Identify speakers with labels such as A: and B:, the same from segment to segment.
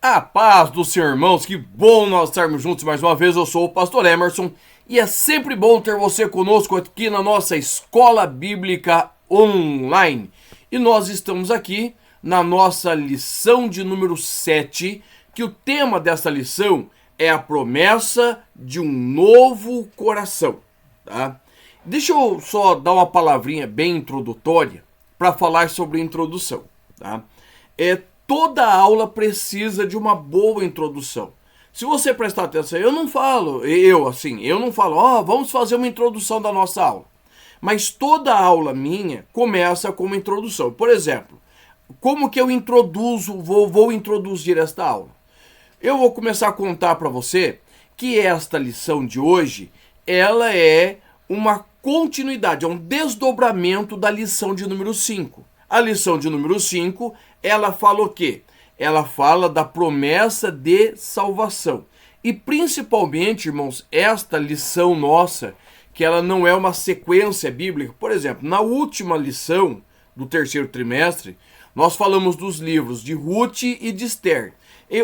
A: A paz do Senhor, irmãos, que bom nós estarmos juntos mais uma vez. Eu sou o pastor Emerson e é sempre bom ter você conosco aqui na nossa Escola Bíblica Online. E nós estamos aqui na nossa lição de número 7, que o tema dessa lição é a promessa de um novo coração, tá? Deixa eu só dar uma palavrinha bem introdutória para falar sobre introdução, tá? Toda aula precisa de uma boa introdução. Se você prestar atenção, eu não falo, vamos fazer uma introdução da nossa aula. Mas toda aula minha começa com uma introdução. Por exemplo, como que eu vou introduzir esta aula? Eu vou começar a contar para você que esta lição de hoje, ela é uma continuidade, é um desdobramento da lição de número 5. A lição de número 5, ela fala o quê? Ela fala da promessa de salvação. E principalmente, irmãos, esta lição nossa, que ela não é uma sequência bíblica. Por exemplo, na última lição do terceiro trimestre, nós falamos dos livros de Ruth e de Esther.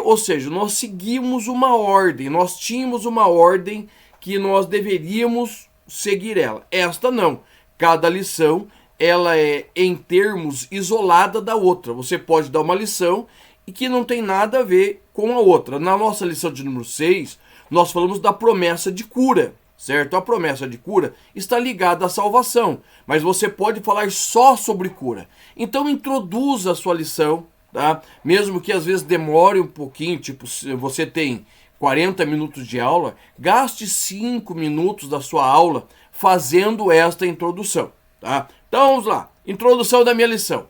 A: Ou seja, nós seguimos uma ordem, nós tínhamos uma ordem que nós deveríamos seguir ela. Esta não. Cada lição ela é em termos isolada da outra. Você pode dar uma lição e que não tem nada a ver com a outra. Na nossa lição de número 6, nós falamos da promessa de cura, certo? A promessa de cura está ligada à salvação, mas você pode falar só sobre cura. Então introduza a sua lição, tá? Mesmo que às vezes demore um pouquinho, tipo, se você tem 40 minutos de aula, gaste 5 minutos da sua aula fazendo esta introdução, tá? Então vamos lá, introdução da minha lição.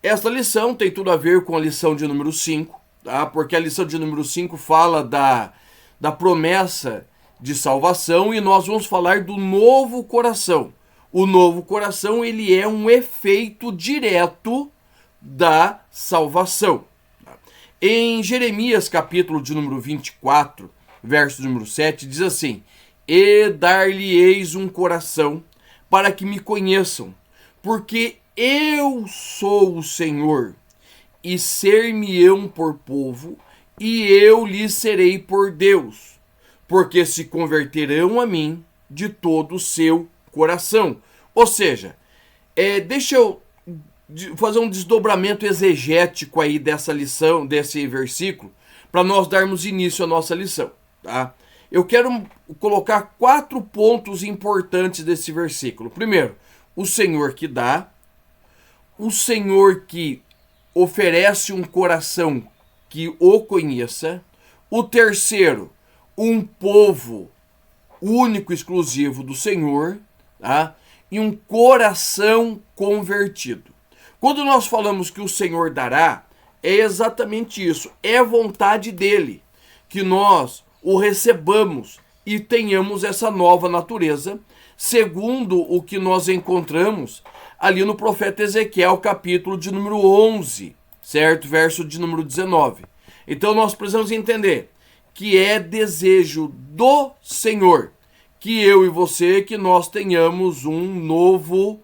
A: Esta lição tem tudo a ver com a lição de número 5, tá? Porque a lição de número 5 fala da promessa de salvação e nós vamos falar do novo coração. O novo coração, ele é um efeito direto da salvação. Em Jeremias, capítulo de número 24, verso número 7, diz assim: E dar-lhe-eis um coração para que me conheçam, porque eu sou o Senhor, e ser-me-ão por povo, e eu lhes serei por Deus, porque se converterão a mim de todo o seu coração. Ou seja, deixa eu fazer um desdobramento exegético aí dessa lição, desse versículo, para nós darmos início à nossa lição, tá? Eu quero colocar 4 pontos importantes desse versículo. Primeiro, o Senhor que dá, o Senhor que oferece um coração que o conheça. O terceiro, um povo único, exclusivo do Senhor, tá? E um coração convertido. Quando nós falamos que o Senhor dará, é exatamente isso. É vontade dele que nós o recebamos e tenhamos essa nova natureza, segundo o que nós encontramos ali no profeta Ezequiel, capítulo de número 11, certo? Verso de número 19. Então nós precisamos entender que é desejo do Senhor que eu e você, que nós tenhamos um novo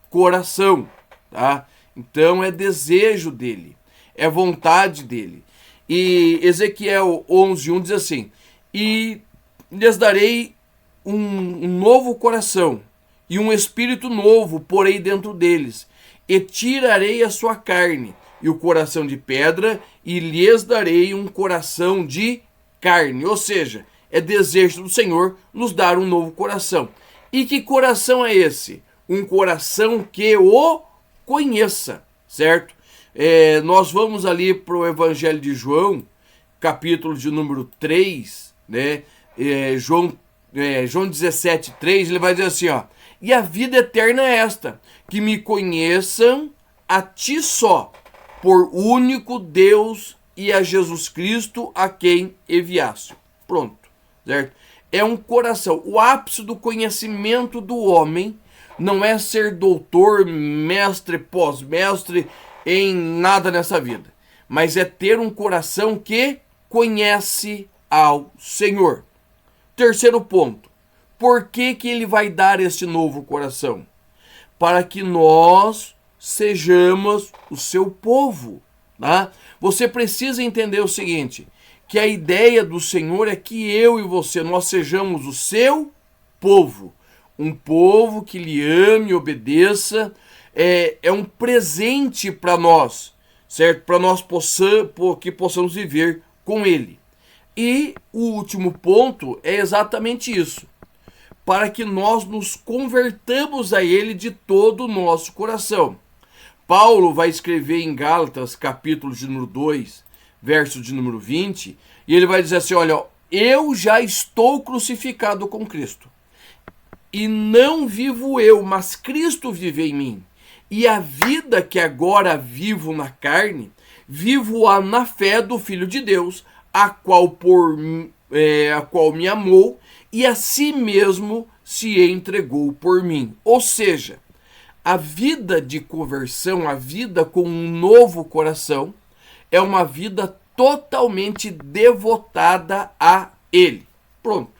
A: coração, tá? Então é desejo dele, é vontade dele. E Ezequiel 11:1 diz assim: E lhes darei um novo coração, e um espírito novo porei dentro deles, e tirarei a sua carne, e o coração de pedra, e lhes darei um coração de carne. Ou seja, é desejo do Senhor nos dar um novo coração. E que coração é esse? Um coração que o conheça, certo? Nós vamos ali para o Evangelho de João, capítulo de número 3, né? João 17:3, ele vai dizer assim, ó: E a vida eterna é esta, que me conheçam a ti só, por único Deus, e a Jesus Cristo a quem enviaste. Pronto, certo? É um coração. O ápice do conhecimento do homem não é ser doutor, mestre, pós-mestre em nada nessa vida, mas é ter um coração que conhece ao Senhor. Terceiro ponto, por que ele vai dar este novo coração? Para que nós sejamos o seu povo, tá? Você precisa entender o seguinte, que a ideia do Senhor é que eu e você, nós sejamos o seu povo. Um povo que lhe ame e obedeça, é um presente para nós, certo? Para nós que possamos viver com ele. E o último ponto é exatamente isso, para que nós nos convertamos a ele de todo o nosso coração. Paulo vai escrever em Gálatas, capítulo de número 2, verso de número 20, e ele vai dizer assim, olha, eu já estou crucificado com Cristo. E não vivo eu, mas Cristo vive em mim. E a vida que agora vivo na carne, vivo-a na fé do Filho de Deus, a qual me amou e a si mesmo se entregou por mim. Ou seja, a vida de conversão, a vida com um novo coração, é uma vida totalmente devotada a Ele. Pronto.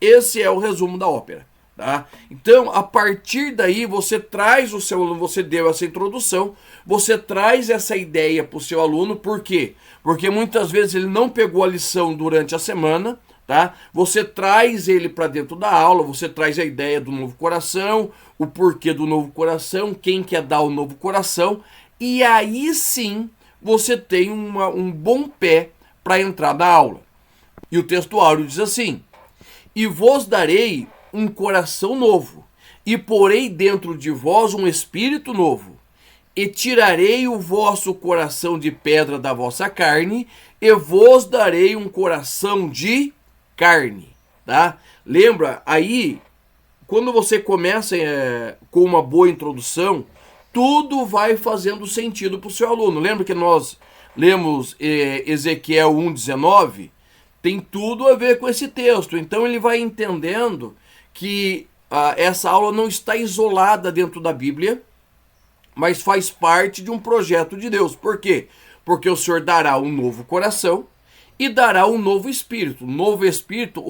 A: Esse é o resumo da ópera. Tá? Então, a partir daí, você traz o seu aluno, você deu essa introdução, você traz essa ideia para o seu aluno, por quê? Porque muitas vezes ele não pegou a lição durante a semana, tá? Você traz ele para dentro da aula, você traz a ideia do novo coração, o porquê do novo coração, quem quer dar o novo coração, e aí sim você tem um bom pé para entrar na aula. E o texto áureo diz assim, e vos darei um coração novo, e porei dentro de vós um espírito novo, e tirarei o vosso coração de pedra da vossa carne, e vos darei um coração de carne, tá? Lembra, aí, quando você começa com uma boa introdução, tudo vai fazendo sentido para o seu aluno. Lembra que nós lemos Ezequiel 1,19? Tem tudo a ver com esse texto, então ele vai entendendo que essa aula não está isolada dentro da Bíblia, mas faz parte de um projeto de Deus. Por quê? Porque o Senhor dará um novo coração e dará um novo espírito. Novo espírito,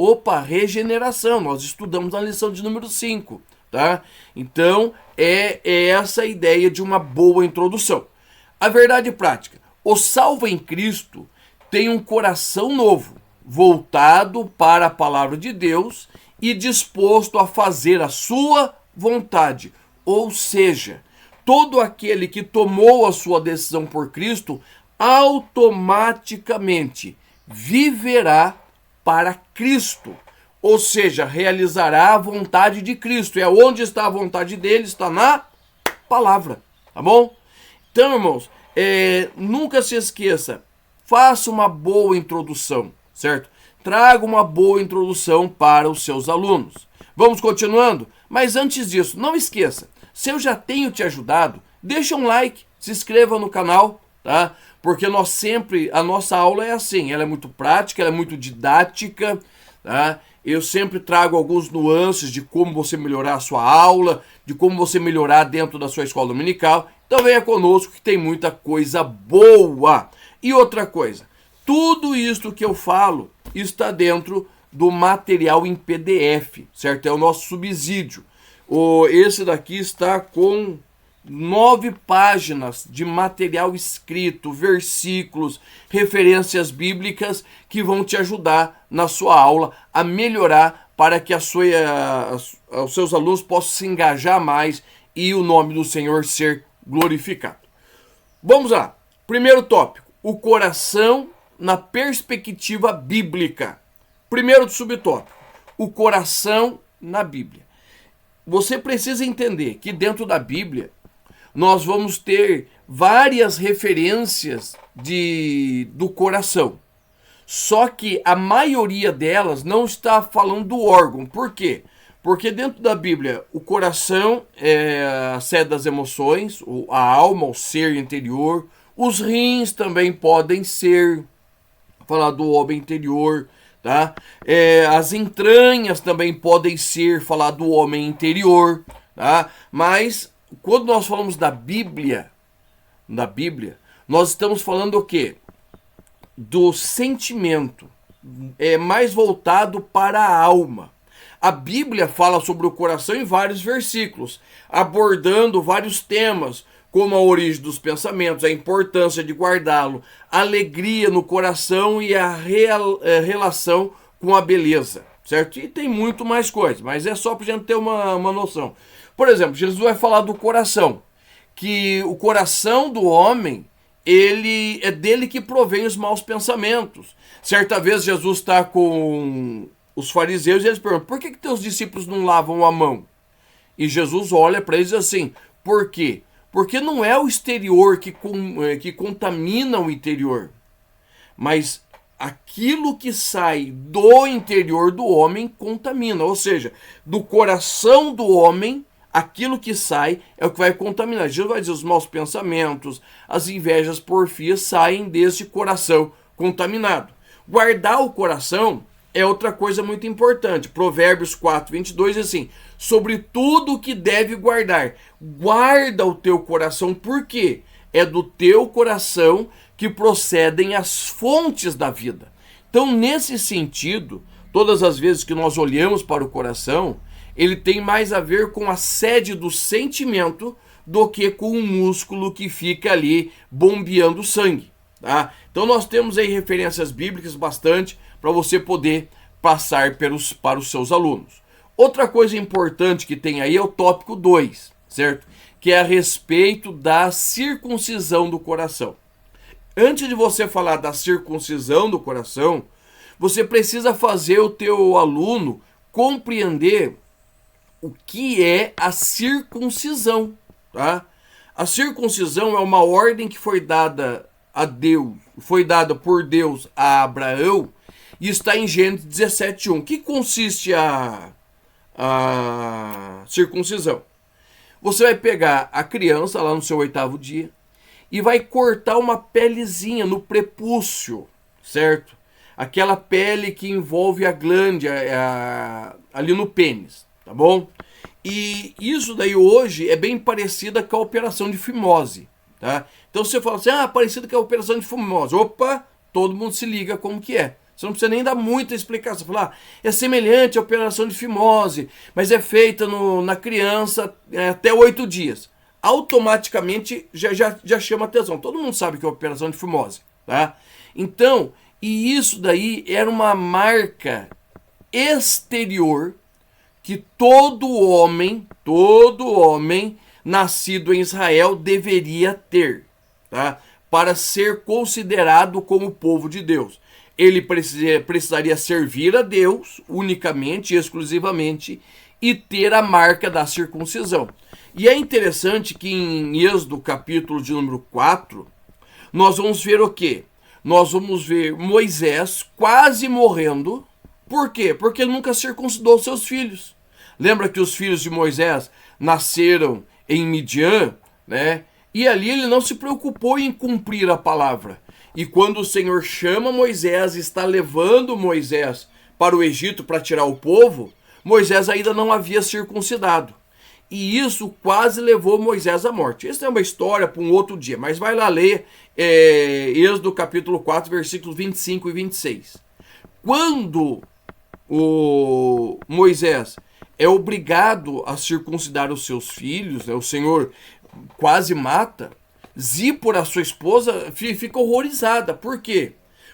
A: regeneração. Nós estudamos na lição de número 5, tá? Então, é essa a ideia de uma boa introdução. A verdade prática, o salvo em Cristo tem um coração novo, voltado para a palavra de Deus e disposto a fazer a sua vontade. Ou seja, todo aquele que tomou a sua decisão por Cristo, automaticamente viverá para Cristo. Ou seja, realizará a vontade de Cristo. E onde está a vontade dele? Está na palavra. Tá bom? Então, irmãos, nunca se esqueça, faça uma boa introdução, certo? Traga uma boa introdução para os seus alunos. Vamos continuando? Mas antes disso, não esqueça, se eu já tenho te ajudado, deixa um like, se inscreva no canal, tá? Porque a nossa aula é assim, ela é muito prática, ela é muito didática, tá? Eu sempre trago alguns nuances de como você melhorar a sua aula, de como você melhorar dentro da sua escola dominical. Então venha conosco que tem muita coisa boa. E outra coisa, tudo isso que eu falo está dentro do material em PDF, certo? É o nosso subsídio. Esse daqui está com 9 páginas de material escrito, versículos, referências bíblicas que vão te ajudar na sua aula a melhorar para que os seus alunos possam se engajar mais e o nome do Senhor ser glorificado. Vamos lá. Primeiro tópico, o coração na perspectiva bíblica. Primeiro subtópico, o coração na Bíblia. Você precisa entender que dentro da Bíblia nós vamos ter várias referências do coração. Só que a maioria delas não está falando do órgão. Por quê? Porque dentro da Bíblia o coração é a sede das emoções, a alma, o ser interior. Os rins também podem ser falar do homem interior, tá? As entranhas também podem ser falar do homem interior, tá? Mas quando nós falamos da Bíblia, nós estamos falando o quê? Do sentimento, mais voltado para a alma. A Bíblia fala sobre o coração em vários versículos, abordando vários temas, como a origem dos pensamentos, a importância de guardá-lo, a alegria no coração e a relação com a beleza, certo? E tem muito mais coisa, mas é só para a gente ter uma noção. Por exemplo, Jesus vai falar do coração, que o coração do homem, ele é dele que provém os maus pensamentos. Certa vez Jesus está com os fariseus e eles perguntam: por que teus discípulos não lavam a mão? E Jesus olha para eles assim: por quê? Porque não é o exterior que contamina o interior, mas aquilo que sai do interior do homem contamina. Ou seja, do coração do homem, aquilo que sai é o que vai contaminar. Jesus vai dizer: os maus pensamentos, as invejas, porfias saem deste coração contaminado. Guardar o coração é outra coisa muito importante. Provérbios 4:22 diz assim: sobre tudo o que deve guardar, guarda o teu coração, porque é do teu coração que procedem as fontes da vida. Então, nesse sentido, todas as vezes que nós olhamos para o coração, ele tem mais a ver com a sede do sentimento do que com o músculo que fica ali bombeando sangue. Tá? Então nós temos aí referências bíblicas bastante para você poder passar para os seus alunos. Outra coisa importante que tem aí é o tópico 2, certo? Que é a respeito da circuncisão do coração. Antes de você falar da circuncisão do coração, você precisa fazer o teu aluno compreender o que é a circuncisão, tá? A circuncisão é uma ordem que foi dada a Deus, foi dada por Deus a Abraão, e está em Gênesis 17:1. Que consiste a circuncisão? Você vai pegar a criança lá no seu 8º dia e vai cortar uma pelezinha no prepúcio, certo? Aquela pele que envolve a glândula ali no pênis, tá bom? E isso daí hoje é bem parecida com a operação de fimose, tá? Então você fala assim: parecido com a operação de fimose. Opa, todo mundo se liga como que é. Você não precisa nem dar muita explicação. Falar: é semelhante à operação de fimose, mas é feita na criança até 8 dias. Automaticamente já chama atenção. Todo mundo sabe que é a operação de fimose, tá? Então, e isso daí era uma marca exterior que todo homem nascido em Israel deveria ter, tá? Para ser considerado como povo de Deus. Ele precisaria servir a Deus unicamente, exclusivamente, e ter a marca da circuncisão. E é interessante que em Êxodo, capítulo de número 4, nós vamos ver o quê? Nós vamos ver Moisés quase morrendo. Por quê? Porque ele nunca circuncidou seus filhos. Lembra que os filhos de Moisés nasceram em Midian, né? E ali ele não se preocupou em cumprir a palavra. E quando o Senhor chama Moisés e está levando Moisés para o Egito para tirar o povo, Moisés ainda não havia circuncidado. E isso quase levou Moisés à morte. Essa é uma história para um outro dia, mas vai lá ler Êxodo capítulo 4, versículos 25 e 26. Quando o Moisés é obrigado a circuncidar os seus filhos, né, o Senhor quase mata, Zípora, sua esposa, fica horrorizada. Por quê?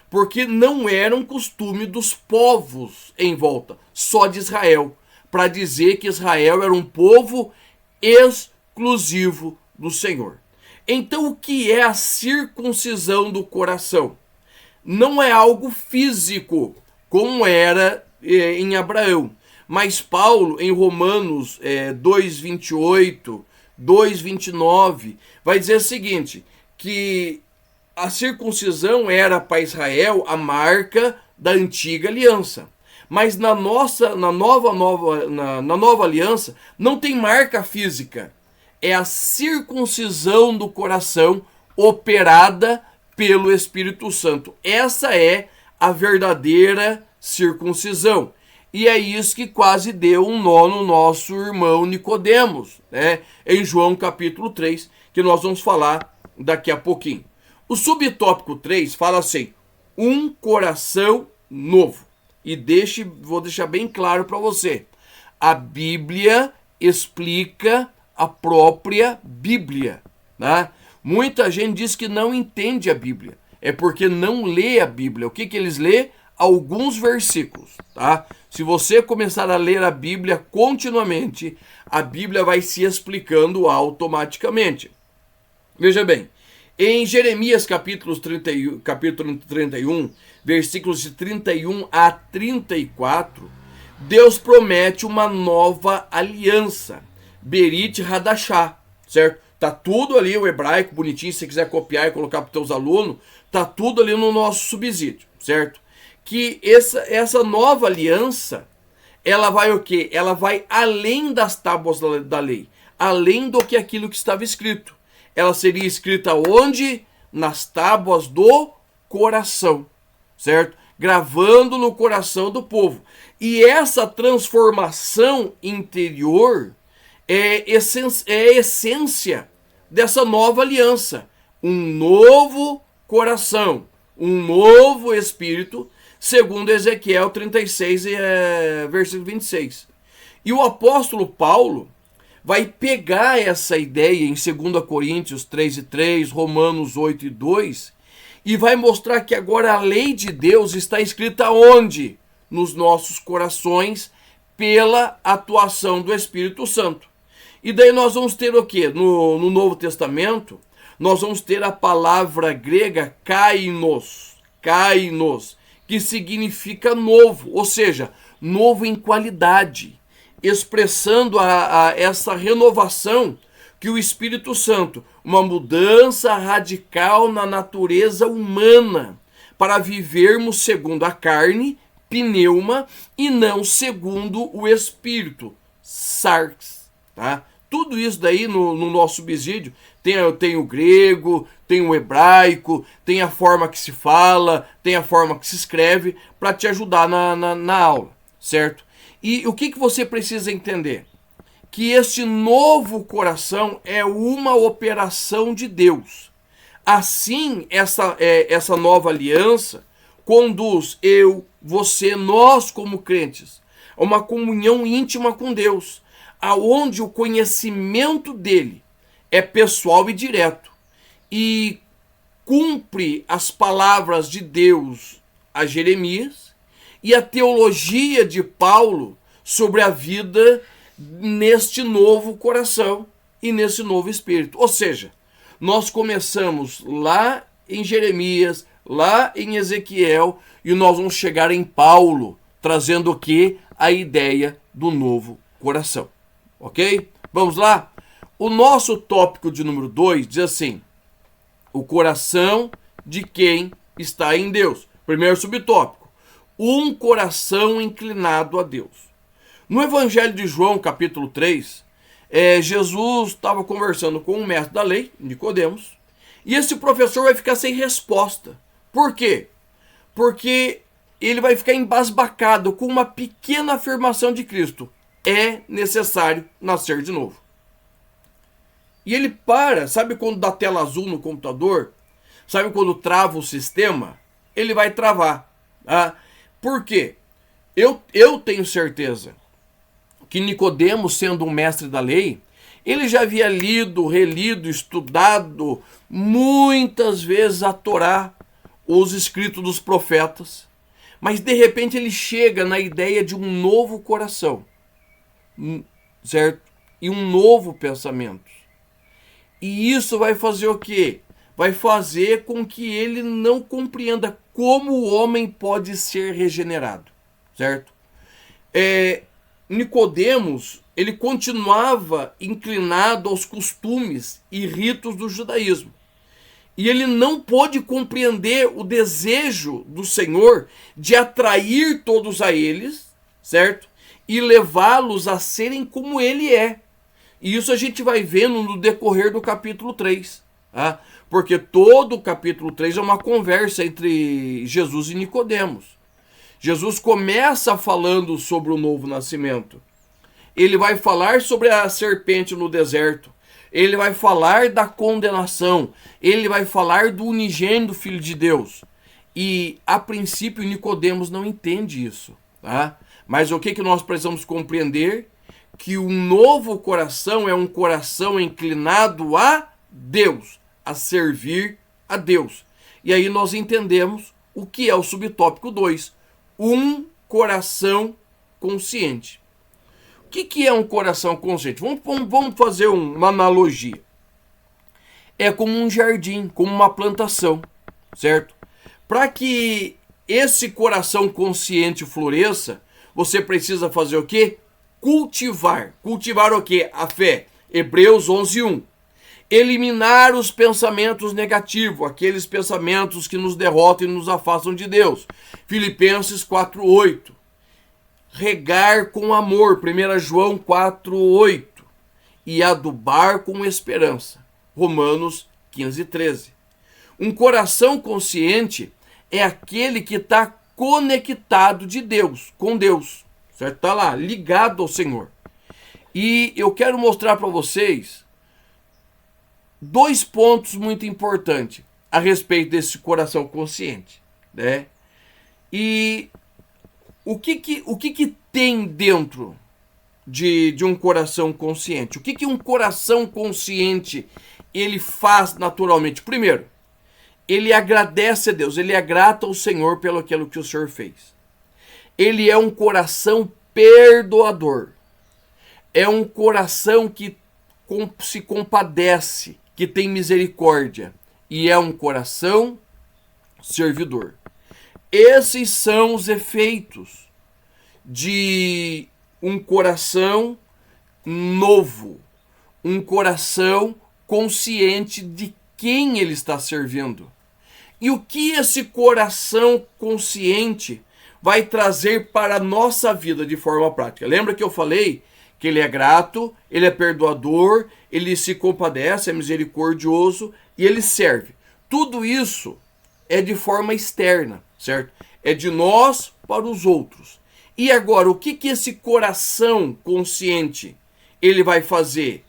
A: Porque não era um costume dos povos em volta, só de Israel, para dizer que Israel era um povo exclusivo do Senhor. Então, o que é a circuncisão do coração? Não é algo físico, como era em Abraão. Mas Paulo, em Romanos 2:28, 2:29, vai dizer o seguinte, que a circuncisão era para Israel a marca da antiga aliança. Mas na nova aliança não tem marca física. É a circuncisão do coração operada pelo Espírito Santo. Essa é a verdadeira circuncisão. E é isso que quase deu um nó no nosso irmão Nicodemos, né? Em João capítulo 3, que nós vamos falar daqui a pouquinho. O subtópico 3 fala assim: um coração novo. E vou deixar bem claro para você. A Bíblia explica a própria Bíblia, Tá? Muita gente diz que não entende a Bíblia. É porque não lê a Bíblia. O que eles lê? Alguns versículos. Tá? Se você começar a ler a Bíblia continuamente, a Bíblia vai se explicando automaticamente. Veja bem, em Jeremias capítulo 31, versículos de 31 a 34, Deus promete uma nova aliança. Berit Hadashah, certo? Tá tudo ali, o hebraico bonitinho, se você quiser copiar e colocar para os teus alunos, tá tudo ali no nosso subsídio, certo? Que essa nova aliança, ela vai o quê? Ela vai além das tábuas da lei, além do que aquilo que estava escrito. Ela seria escrita onde? Nas tábuas do coração, certo? Gravando no coração do povo. E essa transformação interior é a essência dessa nova aliança. Um novo coração, um novo espírito, segundo Ezequiel 36, versículo 26. E o apóstolo Paulo vai pegar essa ideia em 2 Coríntios 3:3, Romanos 8:2, e vai mostrar que agora a lei de Deus está escrita onde? Nos nossos corações, pela atuação do Espírito Santo. E daí nós vamos ter o quê? No Novo Testamento, nós vamos ter a palavra grega kainos, que significa novo, ou seja, novo em qualidade, expressando essa renovação que o Espírito Santo, uma mudança radical na natureza humana, para vivermos segundo a carne, pneuma, e não segundo o Espírito, sarx, tá? Tudo isso daí no nosso subsídio tem o grego, tem o hebraico, tem a forma que se fala, tem a forma que se escreve, para te ajudar na aula, certo? E o que você precisa entender? Que este novo coração é uma operação de Deus. Assim, essa nova aliança conduz eu, você, nós como crentes, a uma comunhão íntima com Deus, aonde o conhecimento dele é pessoal e direto, e cumpre as palavras de Deus a Jeremias, e a teologia de Paulo sobre a vida neste novo coração e nesse novo espírito. Ou seja, nós começamos lá em Jeremias, lá em Ezequiel, e nós vamos chegar em Paulo, trazendo o quê? A ideia do novo coração. Ok? Vamos lá? O nosso tópico de número 2 diz assim: o coração de quem está em Deus. Primeiro subtópico: um coração inclinado a Deus. No Evangelho de João, capítulo 3, Jesus estava conversando com um mestre da lei, Nicodemos, e esse professor vai ficar sem resposta. Por quê? Porque ele vai ficar embasbacado com uma pequena afirmação de Cristo: é necessário nascer de novo. E ele para, sabe quando dá tela azul no computador? Sabe quando trava o sistema? Ele vai travar. Tá? Por quê? Eu tenho certeza que Nicodemos, sendo um mestre da lei, ele já havia lido, relido, estudado muitas vezes a Torá, os escritos dos profetas, mas de repente ele chega na ideia de um novo coração, certo? E um novo pensamento. E isso vai fazer o quê? Vai fazer com que ele não compreenda como o homem pode ser regenerado, certo? Nicodemos, ele continuava inclinado aos costumes e ritos do judaísmo. E ele não pôde compreender o desejo do Senhor de atrair todos a eles, certo? E levá-los a serem como ele é. E isso a gente vai vendo no decorrer do capítulo 3. Tá? Porque todo o capítulo 3 é uma conversa entre Jesus e Nicodemos. Jesus começa falando sobre o novo nascimento. Ele vai falar sobre a serpente no deserto. Ele vai falar da condenação. Ele vai falar do unigênito Filho de Deus. E, a princípio, Nicodemos não entende isso. Tá? Mas o que nós precisamos compreender? Que um novo coração é um coração inclinado a Deus, a servir a Deus. E aí nós entendemos o que é o subtópico 2, um coração consciente. O que é um coração consciente? Vamos fazer uma analogia. É como um jardim, como uma plantação, certo? Para que esse coração consciente floresça, você precisa fazer o quê? Cultivar. Cultivar o quê? A fé. Hebreus 11:1. Eliminar os pensamentos negativos, aqueles pensamentos que nos derrotam e nos afastam de Deus. Filipenses 4:8. Regar com amor, 1 João 4:8. E adubar com esperança, Romanos 15:13. Um coração consciente é aquele que está conectado com Deus, certo? Está lá, ligado ao Senhor. E eu quero mostrar para vocês 2 pontos muito importantes a respeito desse coração consciente, né? E o que tem dentro de um coração consciente? O que um coração consciente ele faz naturalmente? Primeiro, ele agradece a Deus, ele é grato ao Senhor pelo aquilo que o Senhor fez. Ele é um coração perdoador. É um coração que se compadece, que tem misericórdia. E é um coração servidor. Esses são os efeitos de um coração novo. Um coração consciente de quem ele está servindo. E o que esse coração consciente vai trazer para a nossa vida de forma prática? Lembra que eu falei que ele é grato, ele é perdoador, ele se compadece, é misericordioso e ele serve. Tudo isso é de forma externa, certo? É de nós para os outros. E agora, o que esse coração consciente ele vai fazer?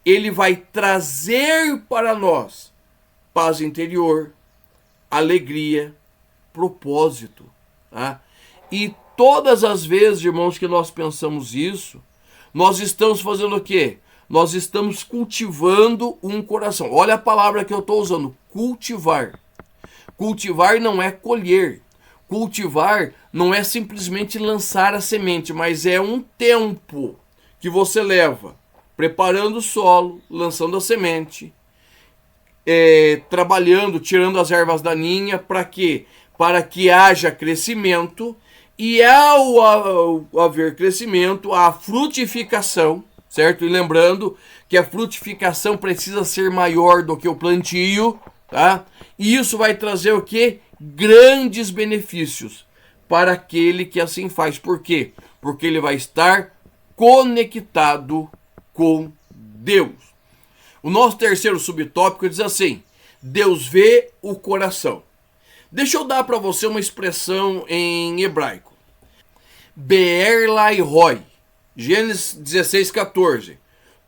A: Ele vai trazer para nós paz interior, alegria, propósito. Tá? E todas as vezes, irmãos, que nós pensamos isso, nós estamos fazendo o quê? Nós estamos cultivando um coração. Olha a palavra que eu estou usando, cultivar. Cultivar não é colher. Cultivar não é simplesmente lançar a semente, mas é um tempo que você leva preparando o solo, lançando a semente, trabalhando, tirando as ervas daninhas, para quê? Para que haja crescimento, e ao haver crescimento, a frutificação, certo? E lembrando que a frutificação precisa ser maior do que o plantio, tá? E isso vai trazer o quê? Grandes benefícios para aquele que assim faz. Por quê? Porque ele vai estar conectado com Deus. O nosso terceiro subtópico diz assim: Deus vê o coração. Deixa eu dar para você uma expressão em hebraico. Be'er Lahai, Gênesis 16:14.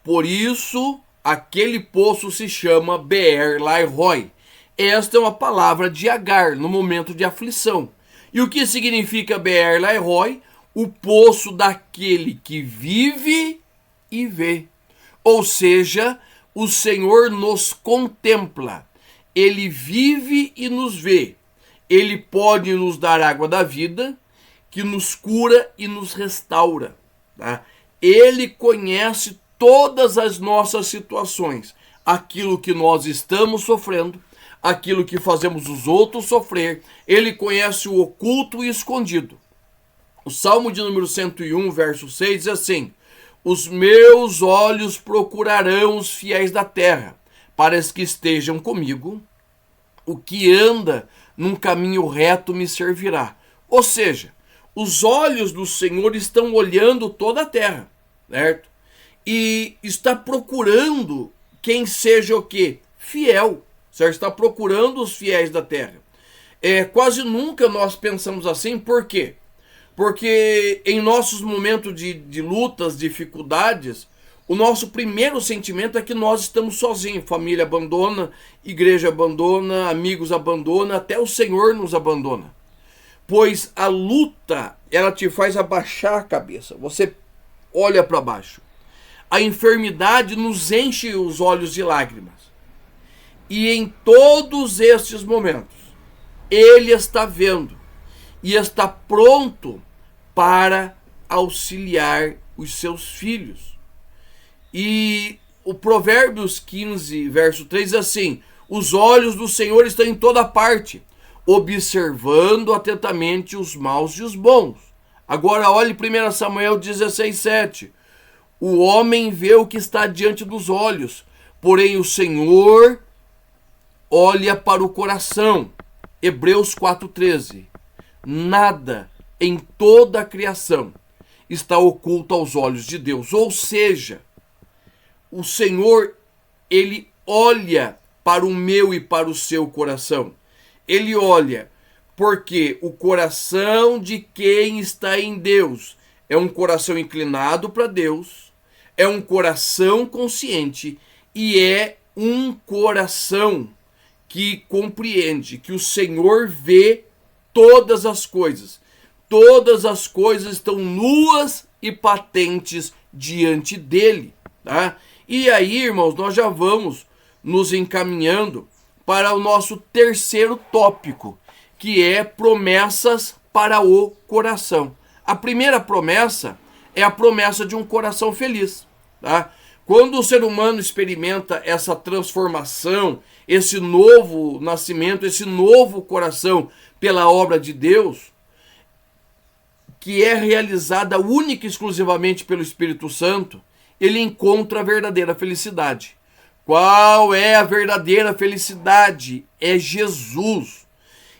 A: Por isso, aquele poço se chama Be'er Lahai. Esta é uma palavra de Agar, no momento de aflição. E o que significa Be'er Lahai? O poço daquele que vive e vê. Ou seja, o Senhor nos contempla. Ele vive e nos vê. Ele pode nos dar água da vida, que nos cura e nos restaura. Tá? Ele conhece todas as nossas situações. Aquilo que nós estamos sofrendo, aquilo que fazemos os outros sofrer. Ele conhece o oculto e escondido. O Salmo de número 101, verso 6, diz assim: os meus olhos procurarão os fiéis da terra, para que estejam comigo. O que anda num caminho reto me servirá. Ou seja, os olhos do Senhor estão olhando toda a terra, certo? E está procurando quem seja o quê? Fiel, certo? Está procurando os fiéis da terra. Quase nunca nós pensamos assim, por quê? Porque em nossos momentos de lutas, dificuldades, o nosso primeiro sentimento é que nós estamos sozinhos. Família abandona, igreja abandona, amigos abandona, até o Senhor nos abandona. Pois a luta, ela te faz abaixar a cabeça. Você olha para baixo. A enfermidade nos enche os olhos de lágrimas. E em todos estes momentos, ele está vendo e está pronto para auxiliar os seus filhos. E o Provérbios 15, verso 3 diz assim: os olhos do Senhor estão em toda parte, observando atentamente os maus e os bons. Agora olhe 1 Samuel 16, 7. O homem vê o que está diante dos olhos, porém o Senhor olha para o coração. Hebreus 4,13. Nada em toda a criação está oculto aos olhos de Deus. Ou seja, o Senhor, ele olha para o meu e para o seu coração. Ele olha porque o coração de quem está em Deus é um coração inclinado para Deus, é um coração consciente e é um coração que compreende que o Senhor vê todas as coisas. Todas as coisas estão nuas e patentes diante dele, tá? E aí, irmãos, nós já vamos nos encaminhando para o nosso terceiro tópico, que é promessas para o coração. A primeira promessa é a promessa de um coração feliz, tá? Quando o ser humano experimenta essa transformação, esse novo nascimento, esse novo coração pela obra de Deus, que é realizada única e exclusivamente pelo Espírito Santo, ele encontra a verdadeira felicidade. Qual é a verdadeira felicidade? É Jesus.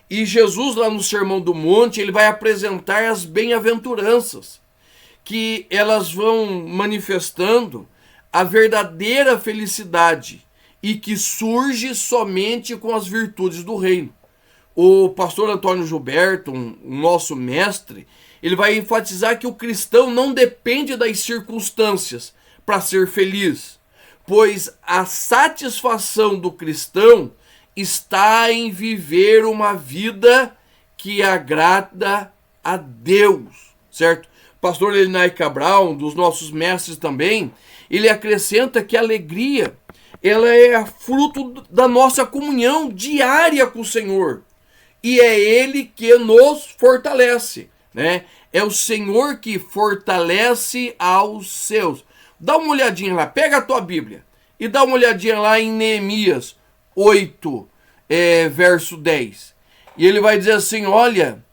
A: E Jesus, lá no Sermão do Monte, ele vai apresentar as bem-aventuranças, que elas vão manifestando a verdadeira felicidade e que surge somente com as virtudes do reino. O pastor Antônio Gilberto, nosso mestre, ele vai enfatizar que o cristão não depende das circunstâncias para ser feliz, pois a satisfação do cristão está em viver uma vida que agrada a Deus, certo? Pastor Elinay Cabral, um dos nossos mestres também, ele acrescenta que a alegria, ela é fruto da nossa comunhão diária com o Senhor. E é Ele que nos fortalece, né? É o Senhor que fortalece aos seus. Dá uma olhadinha lá, pega a tua Bíblia e dá uma olhadinha lá em Neemias 8, verso 10. E ele vai dizer assim, olha,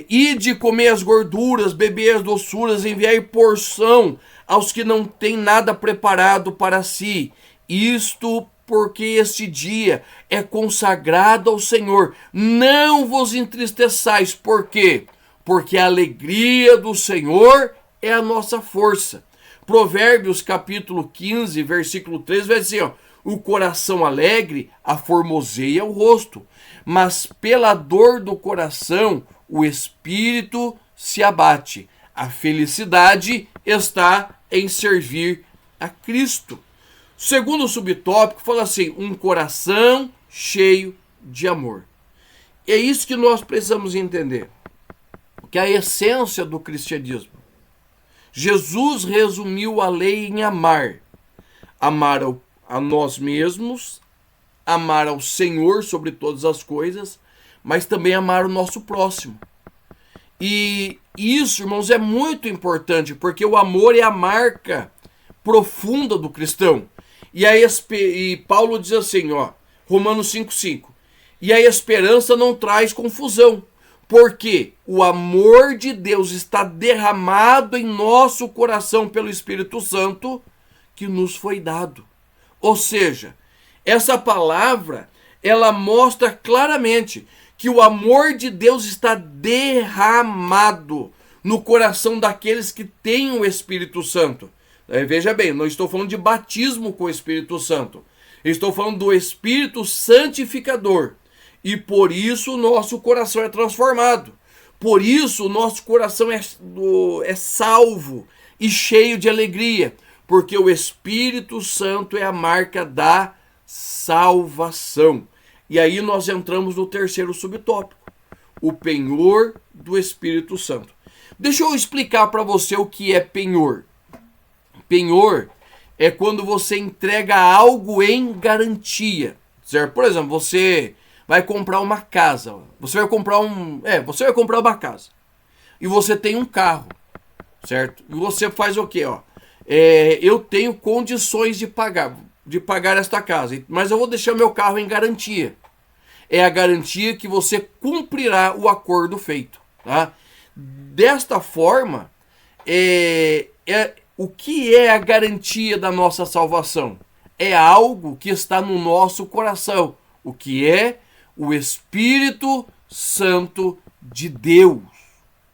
A: ide comer as gorduras, beber as doçuras, enviai porção aos que não têm nada preparado para si. Isto porque este dia é consagrado ao Senhor. Não vos entristeçais. Por quê? Porque a alegria do Senhor é a nossa força. Provérbios capítulo 15, versículo 3 vai dizer, ó, o coração alegre aformoseia o rosto, mas pela dor do coração o espírito se abate. A felicidade está em servir a Cristo. Segundo subtópico, fala assim, um coração cheio de amor. É isso que nós precisamos entender, que é a essência do cristianismo. Jesus resumiu a lei em amar. Amar a nós mesmos, amar ao Senhor sobre todas as coisas, mas também amar o nosso próximo. E isso, irmãos, é muito importante, porque o amor é a marca profunda do cristão. E Paulo diz assim, ó, Romanos 5,5. E a esperança não traz confusão, porque o amor de Deus está derramado em nosso coração pelo Espírito Santo que nos foi dado. Ou seja, essa palavra, ela mostra claramente que o amor de Deus está derramado no coração daqueles que têm o Espírito Santo. Veja bem, não estou falando de batismo com o Espírito Santo. Estou falando do Espírito Santificador. E por isso o nosso coração é transformado. Por isso o nosso coração é salvo e cheio de alegria. Porque o Espírito Santo é a marca da salvação. E aí nós entramos no terceiro subtópico. O penhor do Espírito Santo. Deixa eu explicar para você o que é penhor. Penhor é quando você entrega algo em garantia, certo? Por exemplo, você vai comprar uma casa, você vai comprar uma casa e você tem um carro, certo? E você faz o quê, ó? Eu tenho condições de pagar esta casa, mas eu vou deixar meu carro em garantia. É a garantia que você cumprirá o acordo feito, tá? Desta forma, o que é a garantia da nossa salvação? É algo que está no nosso coração, o que é o Espírito Santo de Deus,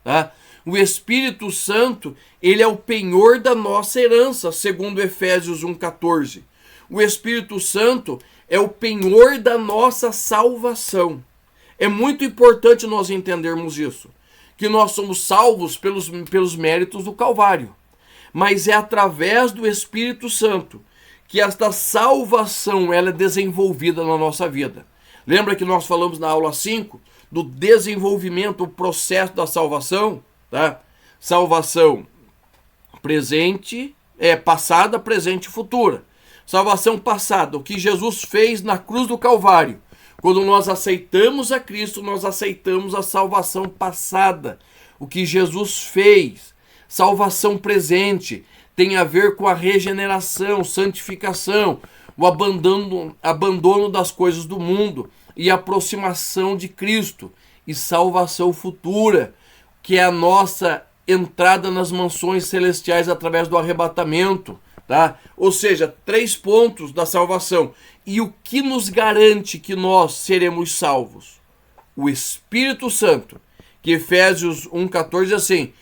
A: tá? O Espírito Santo, ele é o penhor da nossa herança, segundo Efésios 1,14. O Espírito Santo é o penhor da nossa salvação. É muito importante nós entendermos isso, que nós somos salvos pelos méritos do Calvário. Mas é através do Espírito Santo que esta salvação ela é desenvolvida na nossa vida. Lembra que nós falamos na aula 5 do desenvolvimento, o processo da salvação? Tá? Salvação presente, passada, presente e futura. Salvação passada, o que Jesus fez na cruz do Calvário. Quando nós aceitamos a Cristo, nós aceitamos a salvação passada. O que Jesus fez. Salvação presente tem a ver com a regeneração, santificação, o abandono das coisas do mundo e aproximação de Cristo. E salvação futura, que é a nossa entrada nas mansões celestiais através do arrebatamento, tá? Ou seja, 3 pontos da salvação. E o que nos garante que nós seremos salvos? O Espírito Santo, que Efésios 1,14 diz assim,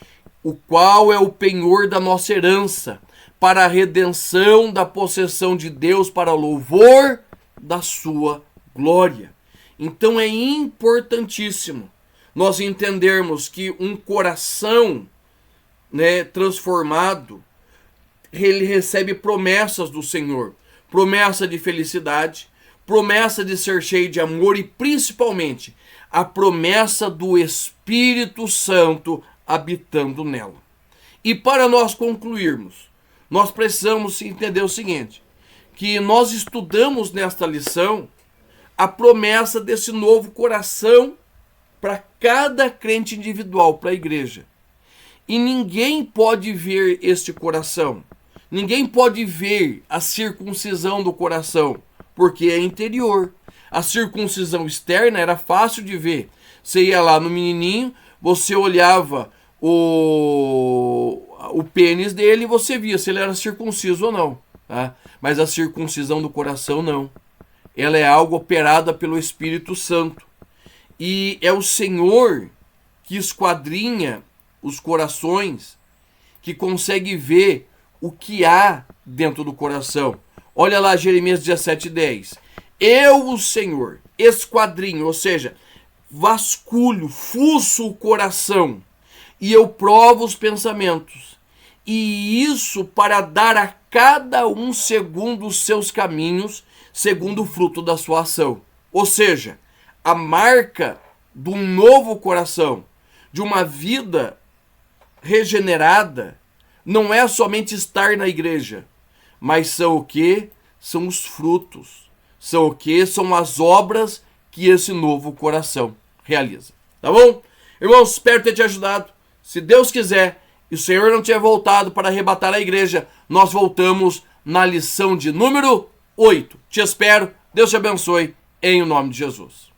A: o qual é o penhor da nossa herança, para a redenção da possessão de Deus, para louvor da sua glória. Então é importantíssimo nós entendermos que um coração, transformado, ele recebe promessas do Senhor. Promessa de felicidade, promessa de ser cheio de amor e principalmente a promessa do Espírito Santo habitando nela. E para nós concluirmos, nós precisamos entender o seguinte, que nós estudamos nesta lição a promessa desse novo coração para cada crente individual, para a igreja. E ninguém pode ver este coração. Ninguém pode ver a circuncisão do coração, porque é interior. A circuncisão externa era fácil de ver. Você ia lá no menininho, você olhava o pênis dele e você via se ele era circunciso ou não. Tá? Mas a circuncisão do coração não. Ela é algo operada pelo Espírito Santo. E é o Senhor que esquadrinha os corações, que consegue ver o que há dentro do coração. Olha lá Jeremias 17:10. Eu, o Senhor, esquadrinho, ou seja, vasculho, fuço o coração, e eu provo os pensamentos. E isso para dar a cada um segundo os seus caminhos, segundo o fruto da sua ação. Ou seja, a marca de um novo coração, de uma vida regenerada, não é somente estar na igreja, mas são o que? São os frutos. São o que? São as obras que esse novo coração realiza. Tá bom? Irmãos, espero ter te ajudado. Se Deus quiser e o Senhor não tiver voltado para arrebatar a igreja, nós voltamos na lição de número 8. Te espero. Deus te abençoe. Em nome de Jesus.